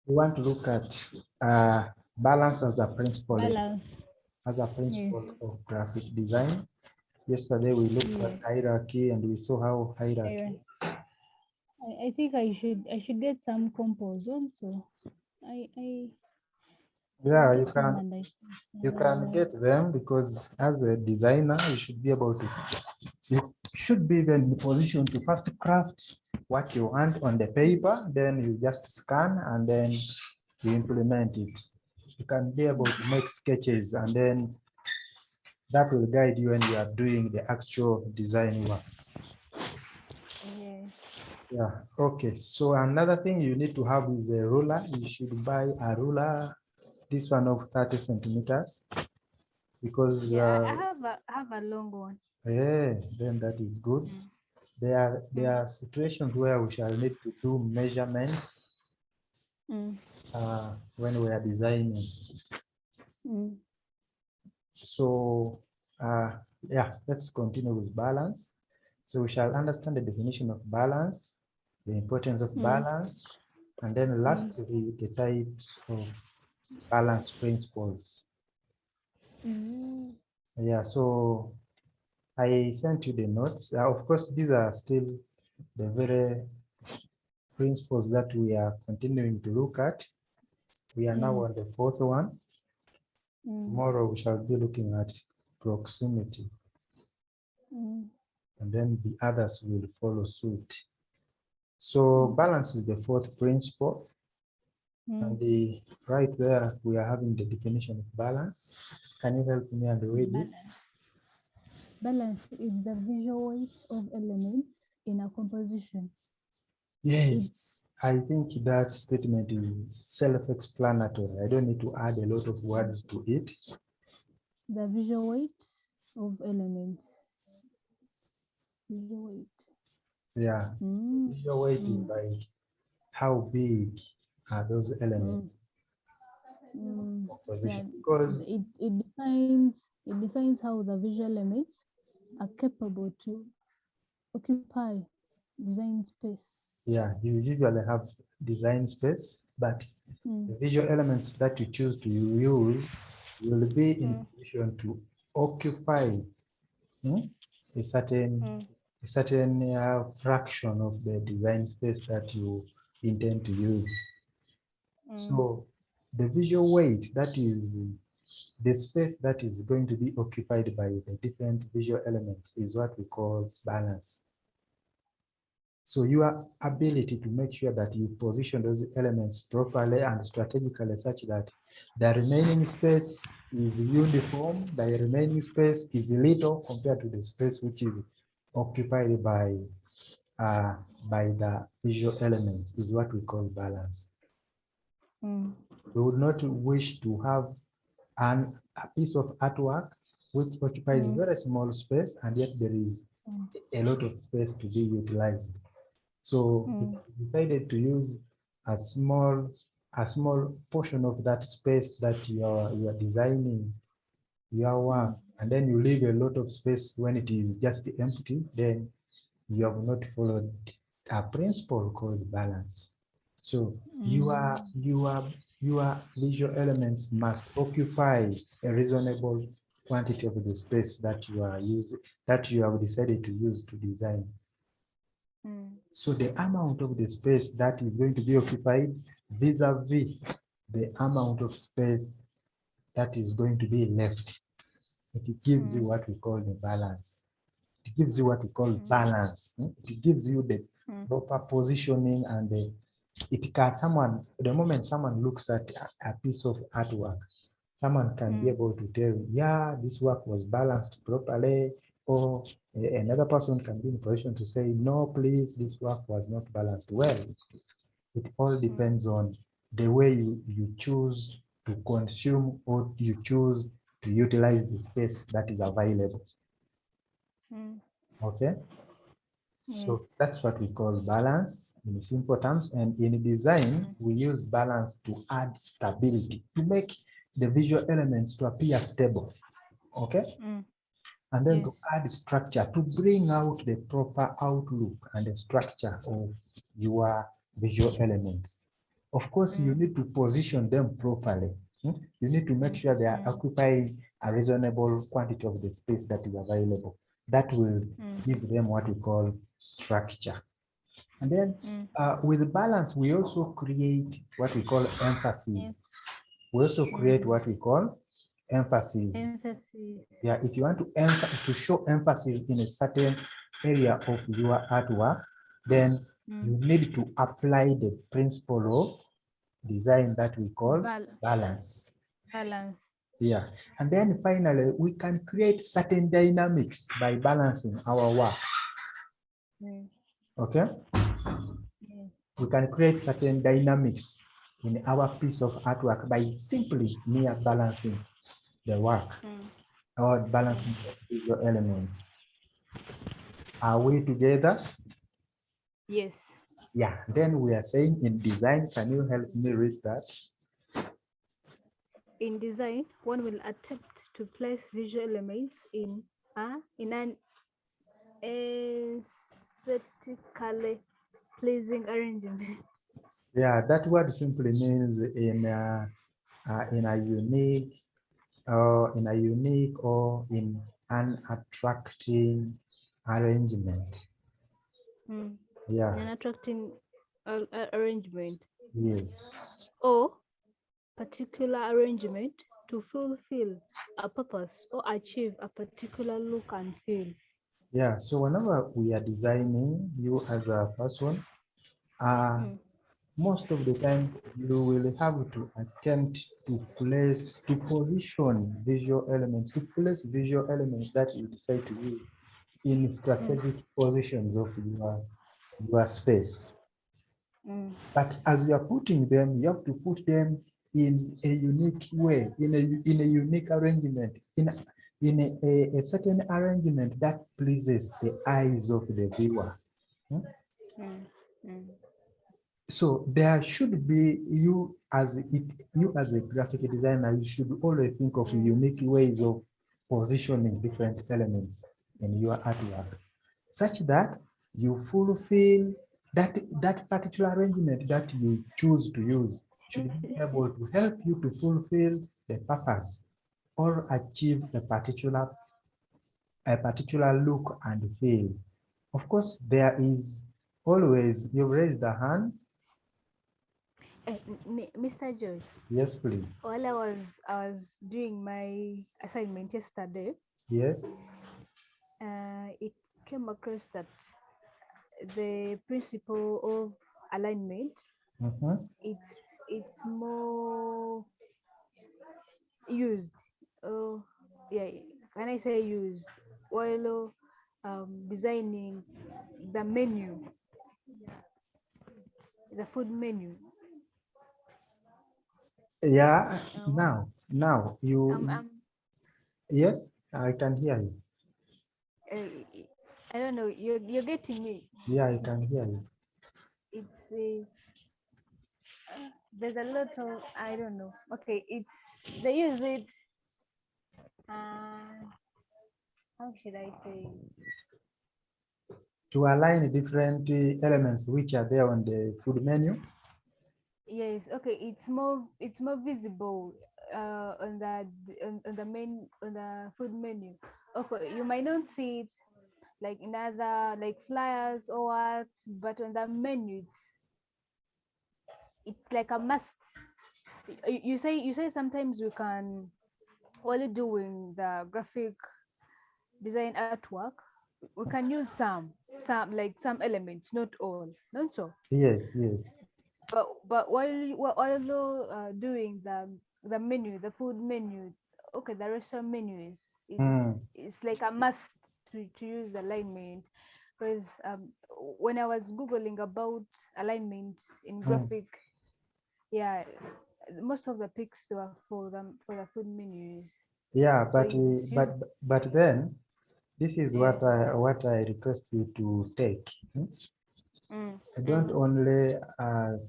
We want to look at balance as a principle, Balance. Yes. of graphic design. Yesterday we looked Yes. at hierarchy and we saw how hierarchy. I think I should get some compos also. I Yeah, get them and I you can get them because as a designer you should be able to. You should be in the position to first craft what you want on the paper, then you just scan and then you implement it. You can be able to make sketches and then that will guide you when you are doing the actual design work. yes. Yeah, okay. So another thing you need to have is a ruler. You should buy a ruler, this one of 30 centimeters, because Yeah, I have a long one. yeah, then that is good. Mm. There are Mm. situations where we shall need to do measurements Mm. when we are designing. Mm. So yeah, let's continue with balance. So we shall understand the definition of balance, the importance of Mm. balance, and then Mm. lastly, the types of balance principles. Mm. Yeah, so I sent you the notes. Of course, these are still the very principles that we are continuing to look at. We are now Mm. on the fourth one. Mm. Tomorrow we shall be looking at proximity, Mm. and then the others will follow suit. So Mm. balance is the fourth principle. And Mm. right there, we are having the definition of balance. Can you help me and read it? Balance. Balance is the visual weight of elements in a composition. It Yes, I think that statement is self-explanatory. I don't need to add a lot of words to it. the visual weight of elements. Visual weight. Yeah, Mm. visual weight is Mm. like how big are those Mm. elements Mm. composition? Yeah, Because it defines how the visual elements are capable to occupy design space. yeah, you usually have design space, but Mm. the visual elements that you choose to use will be in Mm. position to occupy hmm, a certain Mm. fraction of the design space that you intend to use. Mm. So the visual weight, that is the space that is going to be occupied by the different visual elements, is what we call balance. So your ability to make sure that you position those elements properly and strategically such that the remaining space is uniform, the remaining space is little compared to the space which is occupied uh, by the visual elements, is what we call balance. Mm. We would not wish to have a piece of artwork which occupies Mm. very small space and yet there is Mm. a lot of space to be utilized. So if Mm. you decided to use a small portion of that space that you are designing your work, Mm. and then you leave a lot of space when it is just empty, then you have not followed a principle called balance. So Mm. your visual elements must occupy a reasonable quantity of the space that you are using, that you have decided to use to design. Mm. So the amount of the space that is going to be occupied vis-a-vis the amount of space that is going to be left, it gives you Mm. what we call the balance. It gives you what we call Mm. balance. It gives you the Mm. proper positioning and it can the moment someone looks at a piece of artwork, someone can be Mm. able to tell, yeah, this work was balanced properly, or another person can be in position to say, no, please, this work was not balanced well. It all Mm. depends on the way you choose to consume or you choose to utilize the space that is available. Mm. Okay, Yes. so that's what we call balance in simple terms. And in design, Mm. we use balance to add stability, to make the visual elements to appear stable. Okay, Mm. and then Yes. to add structure, to bring out the proper outlook and the structure of your visual elements. Of course, you need to position them properly. You need to make sure they are occupying a reasonable quantity of the space that is available. That will give them what we call structure. And then with balance, we also create what we call emphasis. We also create what we call emphasis. Yeah, if you want to show emphasis in a certain area of your artwork, then you need to apply the principle of design that we call balance. Balance. Yeah, and then finally, we can create certain dynamics by balancing our work. Okay? We can create certain dynamics in our piece of artwork by simply mere balancing the work or balancing the visual element. Are we together? Yes. Yeah, then we are saying in design, can you help me read that? In design, one will attempt to place visual elements in an aesthetically pleasing arrangement. Yeah, that word simply means in a unique or in an attracting arrangement. Yeah. An attracting arrangement. Yes. Or particular arrangement to fulfill a purpose or achieve a particular look and feel. Yeah, so whenever we are designing, you as a person, most of the time you will have to attempt to position visual elements, that you decide to use in strategic positions of your space. But as you are putting them, you have to put them in a unique way, in a unique arrangement, in a certain arrangement that pleases the eyes of the viewer. So there should be you as a graphic designer, you should always think of unique ways of positioning different elements in your artwork, such that you fulfill that particular arrangement that you choose to use should be able to help you to fulfill the purpose or achieve a particular look and feel. Of course, there is always, you raise the hand. Mr. George. Yes, please. While I was doing my assignment yesterday. Yes. It came across that the principle of alignment, it's more used. Yeah, can I say used while designing the menu, the food menu. Yeah. Now you. Yes, I can hear you. I don't know. You're getting me. Yeah, I can hear you. It's there's a lot of, I don't know. Okay, they use it. How should I say? To align different elements which are there on the food menu. Yes. Okay. It's more visible on the food menu. Okay, you might not see it like in other like flyers or what, but on the menu it's like a must. You say sometimes we can, while you're doing the graphic design artwork, we can use some elements, not all, not so. Yes. But while doing the menu, the food menu, okay, the restaurant menu it's like a must to use alignment, because when I was googling about alignment in graphic, yeah, most of the pics were for the food menus. Yeah, So but then this is what I request you to take. I don't only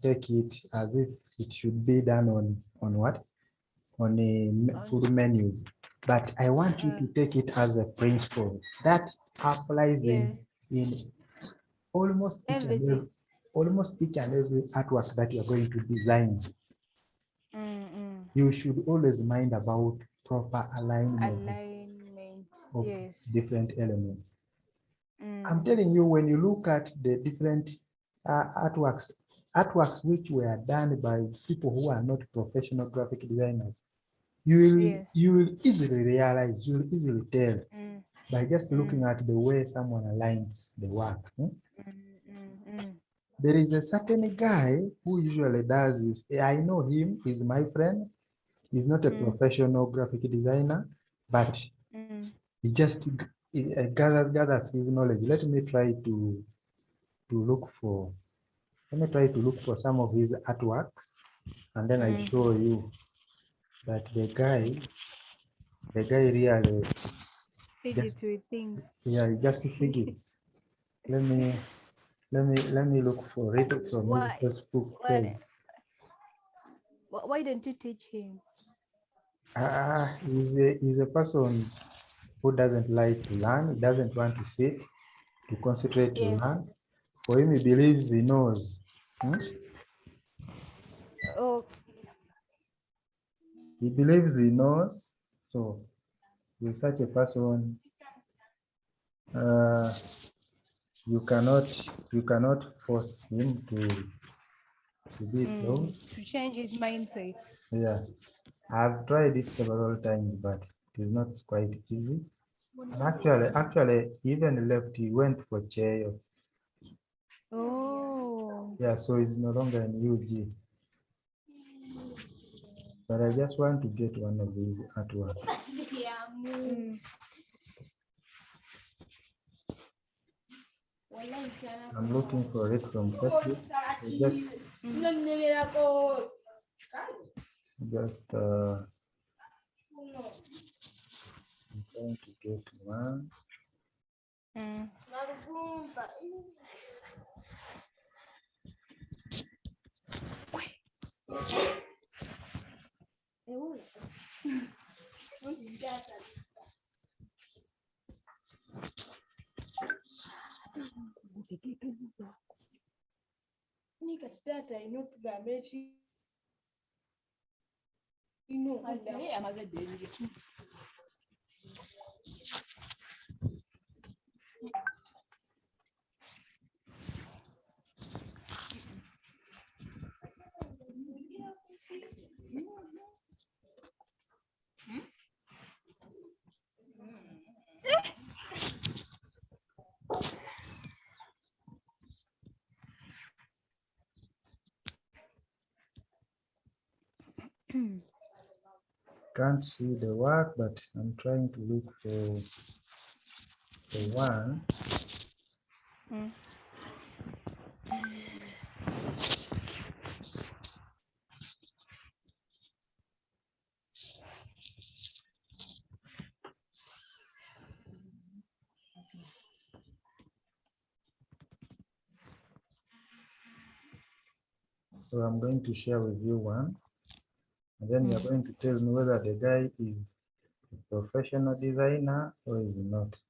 take it as if it should be done on what? On a food menu, but I want you to take it as a principle that applies in almost each and almost each and every artwork that you're going to design, you should always mind about proper alignment of Yes. different elements. I'm telling you, when you look at the different artworks which were done by people who are not professional graphic designers, you will easily realize, you will easily tell by just looking at the way someone aligns the work. There is a certain guy who usually does this. I know him, he's my friend. He's not a professional graphic designer, but he just gathers his knowledge. Let me try to look for some of his artworks, and then I show you that the guy really Fidgets with things. yeah, he just fidgets. Let me look for it from his Facebook page. Why don't you teach him? He's a person who doesn't like to learn. He doesn't want to sit to concentrate to learn. For him, he believes he knows. Oh, He believes he knows. So with such a person, you cannot force him to be close. To change his mindset. Yeah, I've tried it several times, but it is not quite easy. And actually, even left, he went for chair. Oh. Yeah, so it's no longer in UG. But I just want to get one of these artwork. I'm looking for it from Facebook. I'm trying to get one. Can't see the work, but I'm trying to look for the one. So I'm going to share with you one, and then you're going to tell me whether the guy is a professional designer or is he not.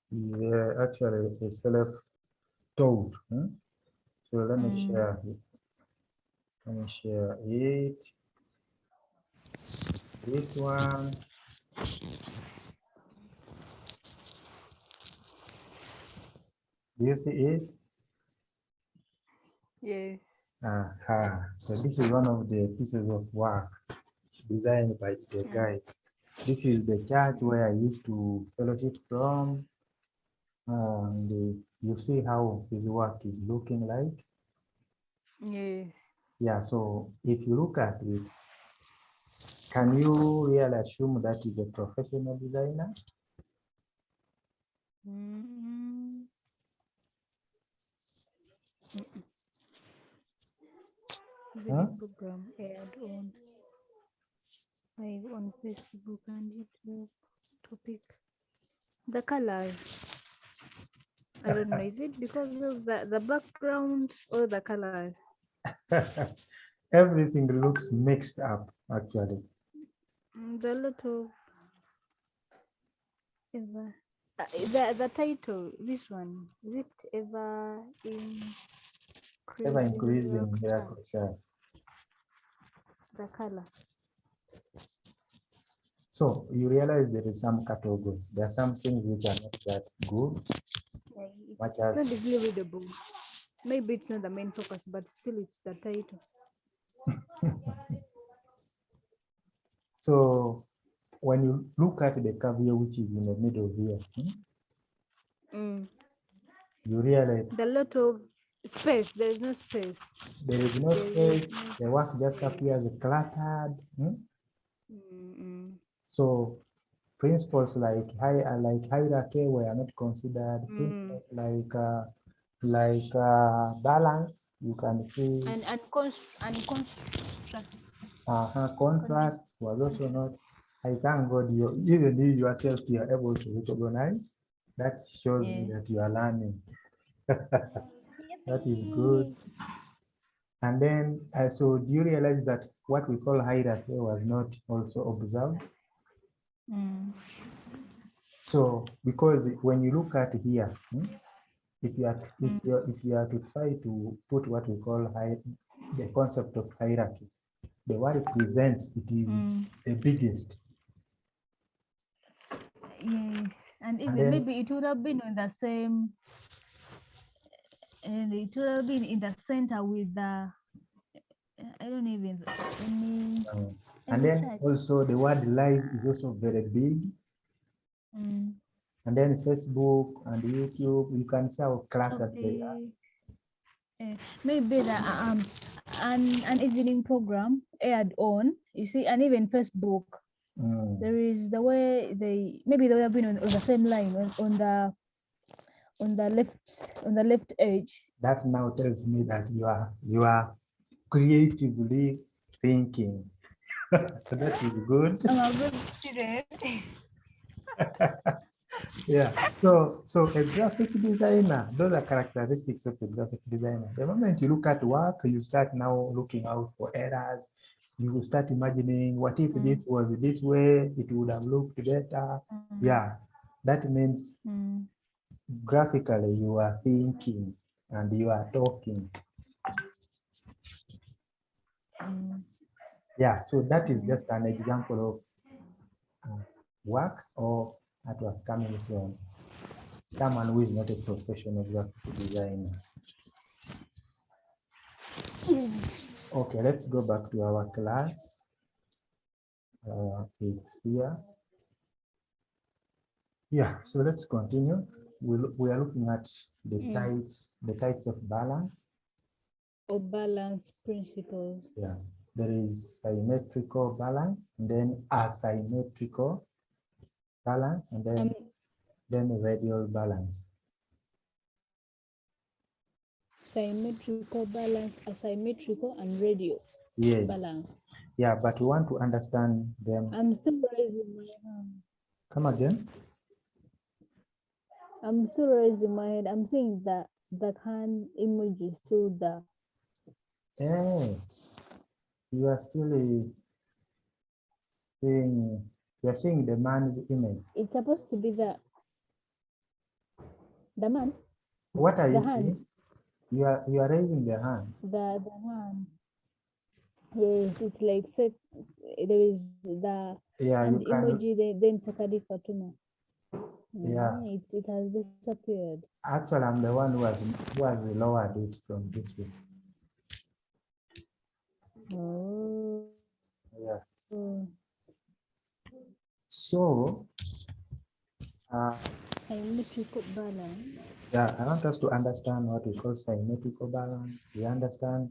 He's actually a self-taught. So let me share it. Let me share it. This one. Do you see it? Yes. So this is one of the pieces of work designed by the guy. This is the church where I used to fellowship from. And you see how his work is looking like. Yes. Yeah, so if you look at it, can you really assume that he's a professional designer? Program aired on Facebook and YouTube. Topic. The colors. I don't know. Is it because of the background or the colors? Everything looks mixed up, actually. The lot of The title, this one, is it ever Ever increasing increasing octave? yeah. The color. So you realize there is some category. There are some things which are not that good. Yeah, Much it's as not easily readable. Maybe it's not the main focus, but still it's the title. so when you look at the curve here, which is in the middle here, you realize The lot of space, there is no space. there is no There space. is no The work just space. appears cluttered. Mm-mm. So principles like hierarchy were not considered. Principles like balance, you can see. And Contrast was also not. I thank God even you yourself you are able to recognize. That shows me that you are learning. That is good. And then so do you realize that what we call hierarchy was not also observed? So because when you look at here, if you are to try to put what we call the concept of hierarchy, the word it presents, it is the biggest. Yeah, and even then, maybe it would have been in the same, and it would have been in the center with the, I don't even any. and then also the word live is also very big. And then Facebook and YouTube, you can see how cluttered they are. Maybe the an evening program aired on, you see, and even Facebook. There is the way they maybe they would have been on the same line on the left edge. That now tells me that you are creatively thinking. That is good. I'm a good student. Yeah. So a graphic designer, those are characteristics of a graphic designer. The moment you look at work, you start now looking out for errors. You will start imagining what if this was this way, it would have looked better. Yeah. That means graphically you are thinking and you are talking. Yeah, so that is just an example of work or artwork coming from someone who is not a professional graphic designer. Okay, let's go back to our class. It's here. Yeah, so let's continue. We are looking at the types of balance. Or balance principles. Yeah, there is symmetrical balance, and then asymmetrical balance, and then radial balance. Symmetrical balance, asymmetrical, and radial balance. Yeah, but we want to understand them. I'm still raising my hand. Come again? I'm still raising my head. I'm seeing that the hand emoji is still there. Hey, you are still seeing, you're seeing the man's image. It's supposed to be the man. What are you hand. saying? You are raising the hand. The hand. Yes, it's like set. There is the hand emoji. Then Sakadi Fatuma. Yeah. It has disappeared. Actually, I'm the one who has lowered it from this way. Oh. Yeah. So, symmetrical balance. Yeah, I want us to understand what we call symmetrical balance. We understand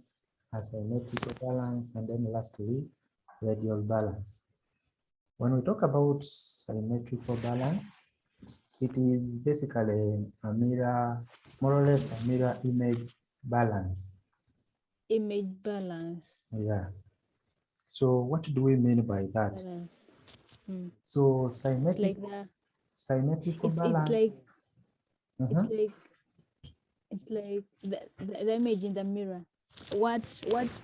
asymmetrical balance, and then lastly, radial balance. When we talk about symmetrical balance, it is basically a mirror, more or less a mirror image balance. Image balance. Yeah. So what do we mean by that? So symmetrical balance. It's like the image in the mirror. What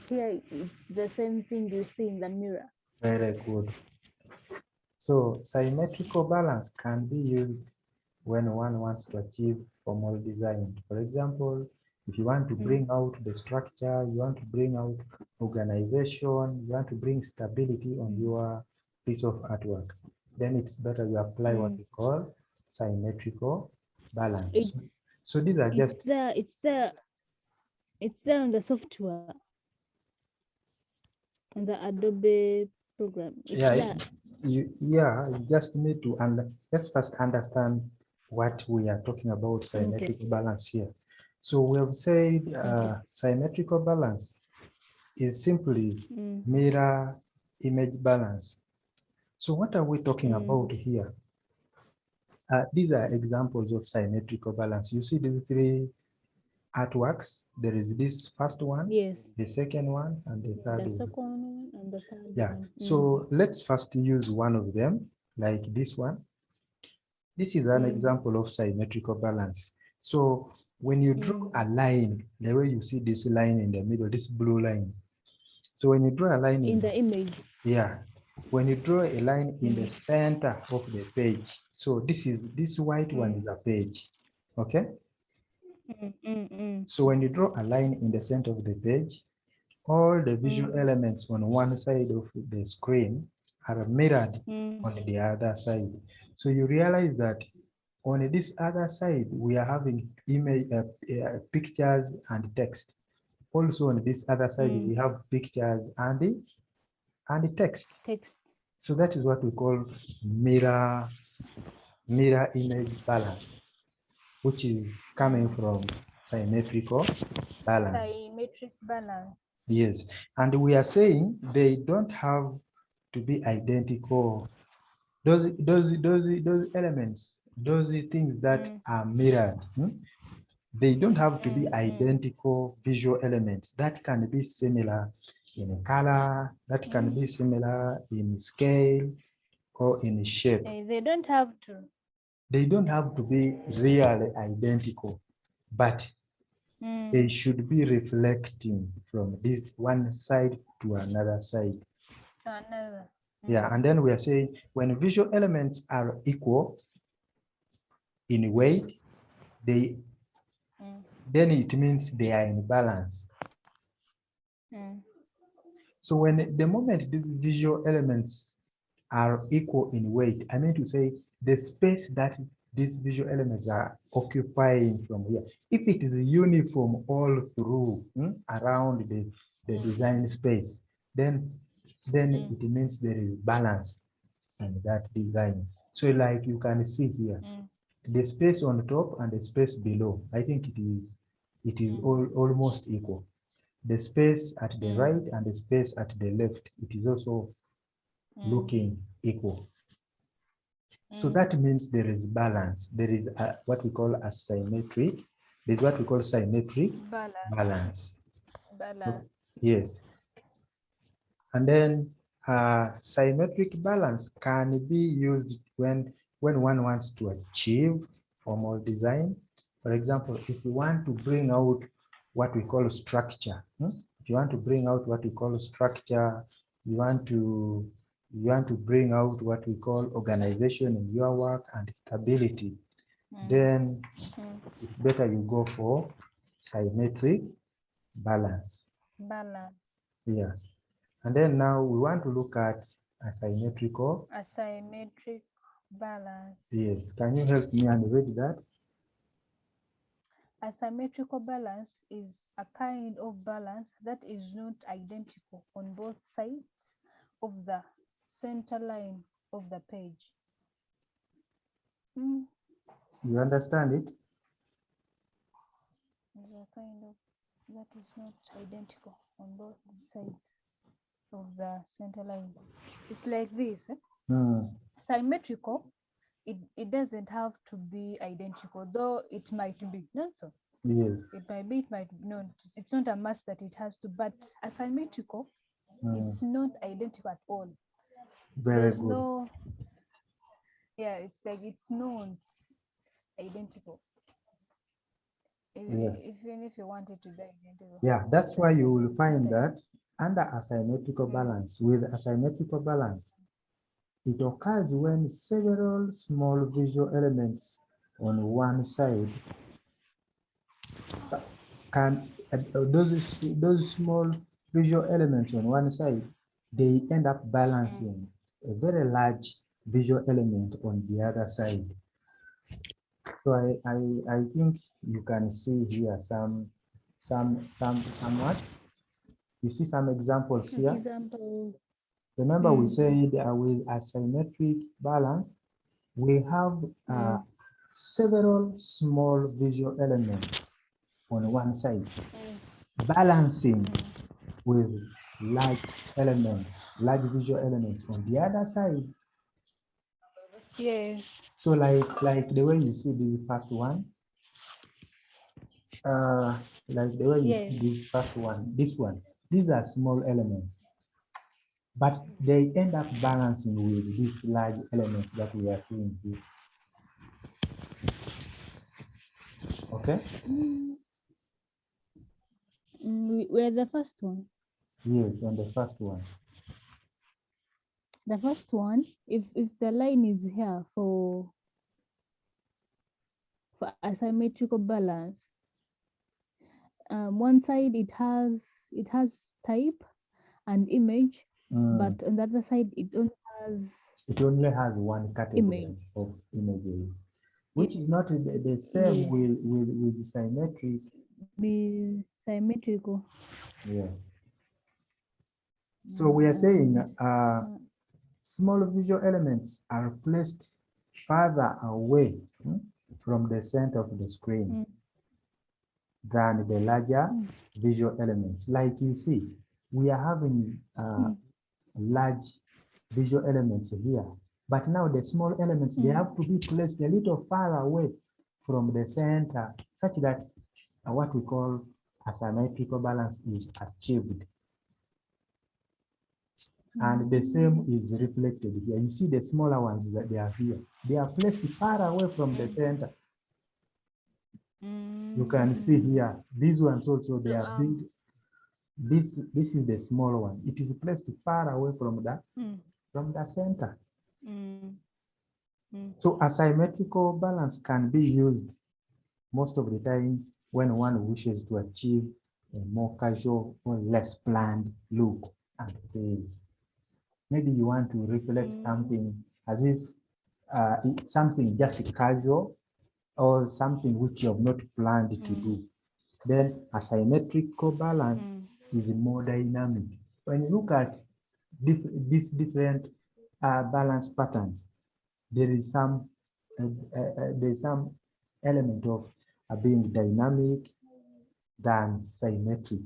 here is the same thing you see in the mirror. Very good. So symmetrical balance can be used when one wants to achieve formal design. For example, if you want to bring out the structure, you want to bring out organization, you want to bring stability on your piece of artwork, then it's better you apply what we call symmetrical balance. So these are just it's there on the software, on the Adobe program. It's there. You just need to let's first understand what we are talking about symmetrical balance here. So we have said symmetrical balance is simply mirror image balance. So what are we talking about here? These are examples of symmetrical balance. You see these three artworks. There is this first one, the second one, and the third one. And the third one. So let's first use one of them, like this one. This is an example of symmetrical balance. So when you draw a line, the way you see this line in the middle, this blue line. So when you draw a line in the image, when you draw a line in the center of the page, so this white one is a page, okay? So when you draw a line in the center of the page, all the visual elements on one side of the screen are mirrored on the other side. So you realize that on this other side, we are having image, pictures and text. Also on this other side, we have pictures and the text. So that is what we call mirror image balance, which is coming from symmetrical balance. Symmetric balance. Yes, and we are saying they don't have to be identical. Those elements, those things that are mirrored, they don't have to be identical visual elements. That can be similar in color, that can be similar in scale or in shape. They don't have to. They don't have to be really identical, but they should be reflecting from this one side to another side. Yeah, and then we are saying when visual elements are equal in weight, then it means they are in balance. So when the moment these visual elements are equal in weight, I mean to say the space that these visual elements are occupying from here, if it is uniform all through around the design space, then it means there is balance in that design. So like you can see here, the space on top and the space below, I think it is almost equal. The space at the right and the space at the left, it is also looking equal. So that means there is balance. There is what we call a symmetric. There's what we call symmetric balance. Yes. And then symmetric balance can be used when one wants to achieve formal design. For example, if you want to bring out what we call structure, if you want to bring out what we call structure, you want to bring out what we call organization in your work and stability, then it's better you go for symmetric balance. Yeah. And then now we want to look at asymmetrical. Asymmetric balance. Yes. Can you help me and read that? Asymmetrical balance is a kind of balance that is not identical on both sides of the center line of the page. You understand it? It's a kind of that is not identical on both sides of the center line. It's like this. Symmetrical, it doesn't have to be identical, though it might be. Not so. Yes. It might be, it might not. It's not a must that it has to, but asymmetrical, it's not identical at all. There's good. No, yeah, it's like it's not identical. Even if you want it to be identical. Yeah, that's why you will find that under asymmetrical balance, with asymmetrical balance, it occurs when several small visual elements on one side, can those small visual elements on one side, they end up balancing a very large visual element on the other side. So I think you can see here somewhat. You see some examples here. Example. Remember we said with asymmetric balance, we have several small visual elements on one side, balancing with large elements, large visual elements on the other side. Yes. So like the way you see the first one, like the way you see the first one, this one, these are small elements, but they end up balancing with this large element that we are seeing here. Okay? We're the first one. Yes, on the first one. The first one, if the line is here for asymmetrical balance, one side it has type and image, but on the other side it only has one category image. of images, which is not the same with symmetric. Be symmetrical. Yeah. So we are saying small visual elements are placed farther away from the center of the screen than the larger visual elements. Like you see, we are having large visual elements here, but now the small elements, they have to be placed a little far away from the center, such that what we call asymmetrical balance is achieved. And the same is reflected here. You see the smaller ones that they are here. They are placed far away from the center. You can see here, these ones also, they are big. This is the small one. It is placed far away from the center. So asymmetrical balance can be used most of the time when one wishes to achieve a more casual or less planned look and feel. Maybe you want to reflect something as if it's something just casual or something which you have not planned to do. Then asymmetrical balance is more dynamic. When you look at these different balance patterns, there is some element of being dynamic than symmetric.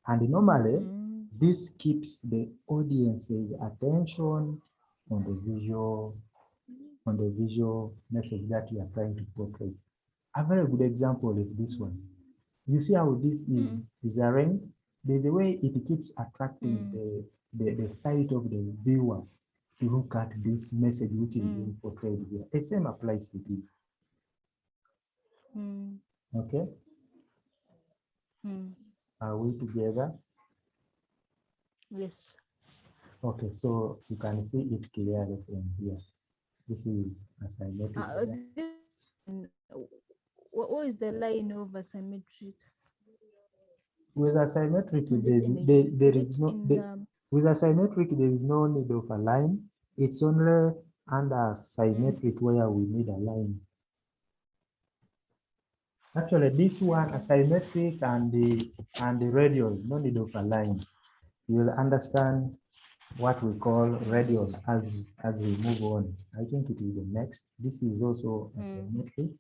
And normally, this keeps the audience's attention on the visual message that you are trying to portray. A very good example is this one. You see how this is arranged? There's a way it keeps attracting the sight of the viewer to look at this message which is being portrayed here. The same applies to this. Okay? Are we together? Yes. Okay, so you can see it clearly from here. This is asymmetric. What is the line of asymmetric? With asymmetric, with asymmetric, there is no need of a line. It's only under symmetric where we need a line. Actually, this one, asymmetric and the radial, no need of a line. You'll understand what we call radial as we move on. I think it is the next. This is also asymmetric.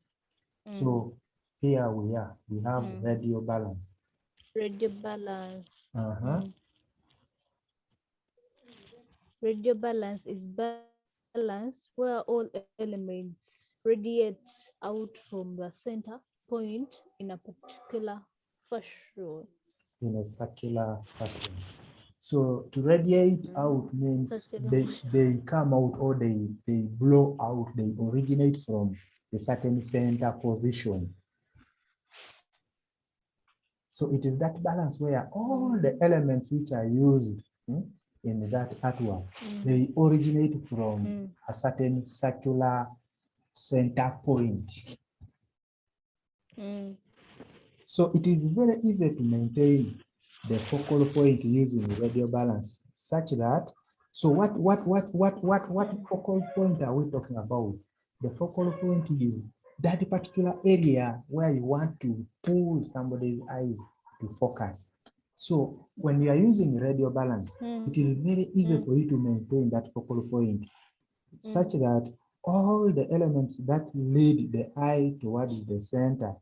So here we are. We have radial balance. Radial balance. Radial balance is balance where all elements radiate out from the center point in a particular fashion. In a circular fashion. So to radiate out means they come out or they blow out, they originate from a certain center position. So it is that balance where all the elements which are used in that artwork, they originate from a certain circular center point. Mm. So it is very easy to maintain the focal point using radial balance such that, so what focal point are we talking about? The focal point is that particular area where you want to pull somebody's eyes to focus. So when you are using radial balance, it is very easy for you to maintain that focal point such that all the elements that lead the eye towards the center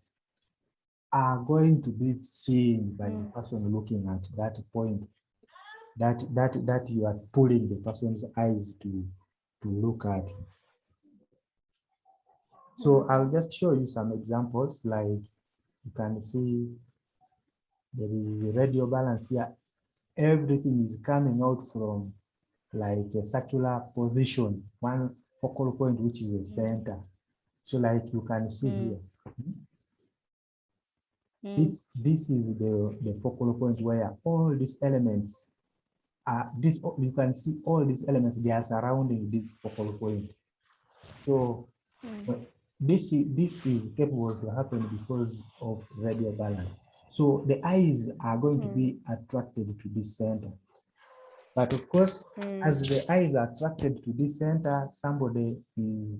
are going to be seen by the person looking at that point that you are pulling the person's eyes to look at. So I'll just show you some examples. Like you can see there is a radial balance here. Everything is coming out from like a circular position, one focal point, which is the center. So like you can see here, this is the focal point where all these elements are, you can see all these elements, they are surrounding this focal point. So this is capable to happen because of radial balance. So the eyes are going to be attracted to this center. But of course, as the eyes are attracted to this center, somebody is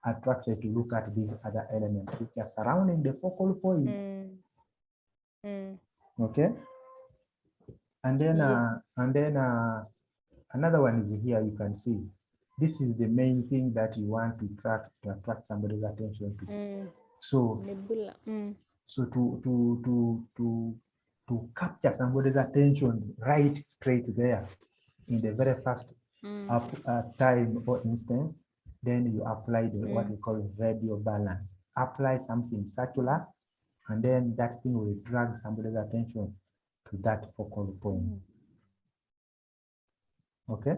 attracted to look at these other elements which are surrounding the focal point. Okay. And then another one is here. You can see this is the main thing that you want to attract somebody's attention to. So so to capture somebody's attention right straight there in the very first time or instance, then you apply what we call radial balance. Apply something circular, and then that thing will drag somebody's attention to that focal point. Okay.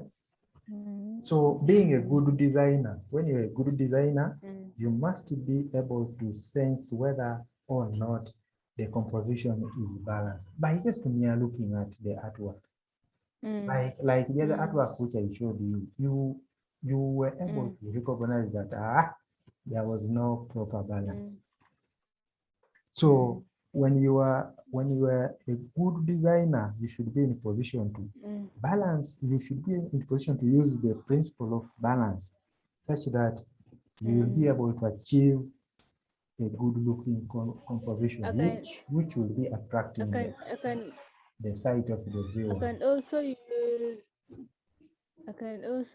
So being a good designer, when you're a good designer, you must be able to sense whether or not the composition is balanced by just mere looking at the artwork. Like the other artwork which I showed you, you were able to recognize that there was no proper balance. So when you are a good designer, you should be in a position to balance. You should be in a position to use the principle of balance, such that you will be able to achieve a good-looking composition, which will be attracting the sight of the viewer. I can also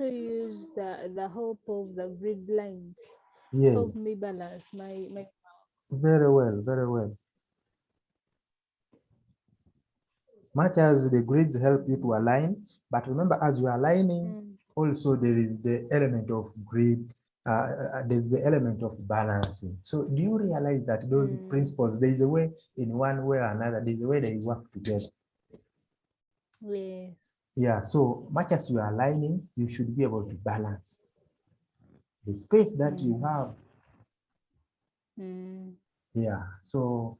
use the help of the grid lines. Yes. Help me balance my Very well, very well. Much as the grids help you to align, but remember, as you are aligning, also there is the element of grid, there's the element of balancing. So do you realize that those principles, there is a way, in one way or another, there's a way they work together? Yeah. Yeah, so much as you are aligning, you should be able to balance the space that you have. Yeah, so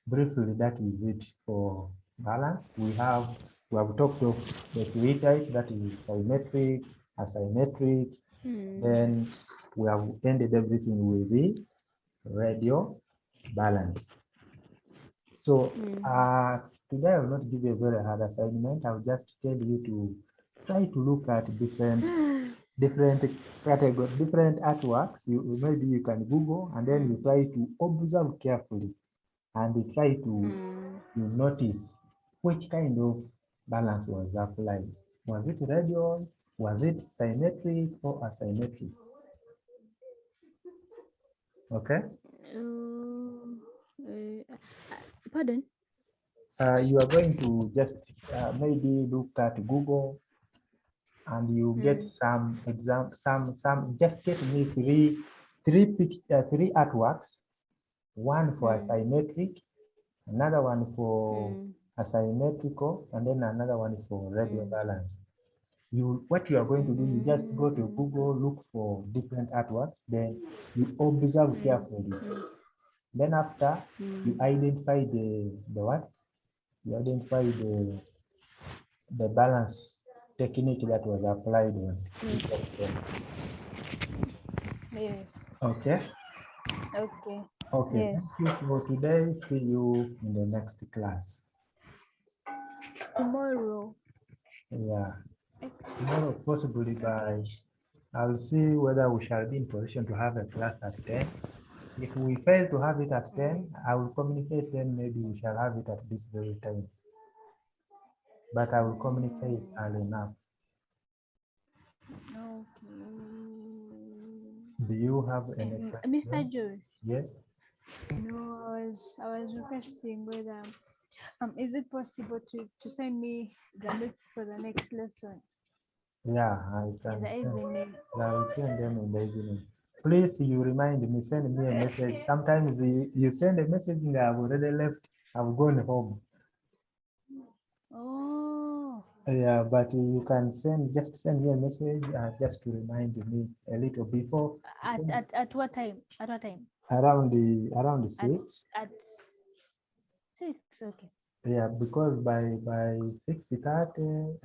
briefly, that is it for balance. We have talked of the three types, that is symmetric, asymmetric. Then we have ended everything with the radial balance. So today I will not give you a very hard assignment. I'll just tell you to try to look at different categories, different artworks. Maybe you can Google, and then you try to observe carefully, and you try to notice which kind of balance was applied. Was it radial? Was it symmetric or asymmetric? Okay. Pardon? You are going to just maybe look at Google, and you get some just get me three artworks, one for asymmetric, another one for asymmetrical, and then another one for radial balance. What you are going to do, you just go to Google, look for different artworks, then you observe carefully. Then after you identify the what? You identify the balance technique that was applied on each of them. Yes. Okay. Okay. Okay. Yes. Thank you for today. See you in the next class. Tomorrow. Yeah. Tomorrow, possibly by, I'll see whether we shall be in position to have a class at 10. If we fail to have it at 10, I will communicate, then maybe we shall have it at this very time. But I will communicate early enough. Okay. Do you have any Mr. question? Joe. Yes? No, I was requesting whether is it possible to send me the notes for the next lesson Yeah, I in can the send. evening? I will send them in the evening. Please, you remind me, send me a message. Sometimes you send a message and I've already left, I've gone home. Oh, Yeah, but you can just send me a message just to remind me a little before at what time? At what time? around the At 6. at 6. Okay. Yeah, because by 6:30,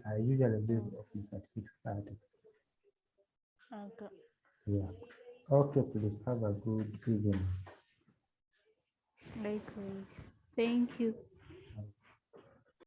I usually leave the office at 6:30. Okay. Yeah. Okay, please have a good evening. Likewise. Thank you.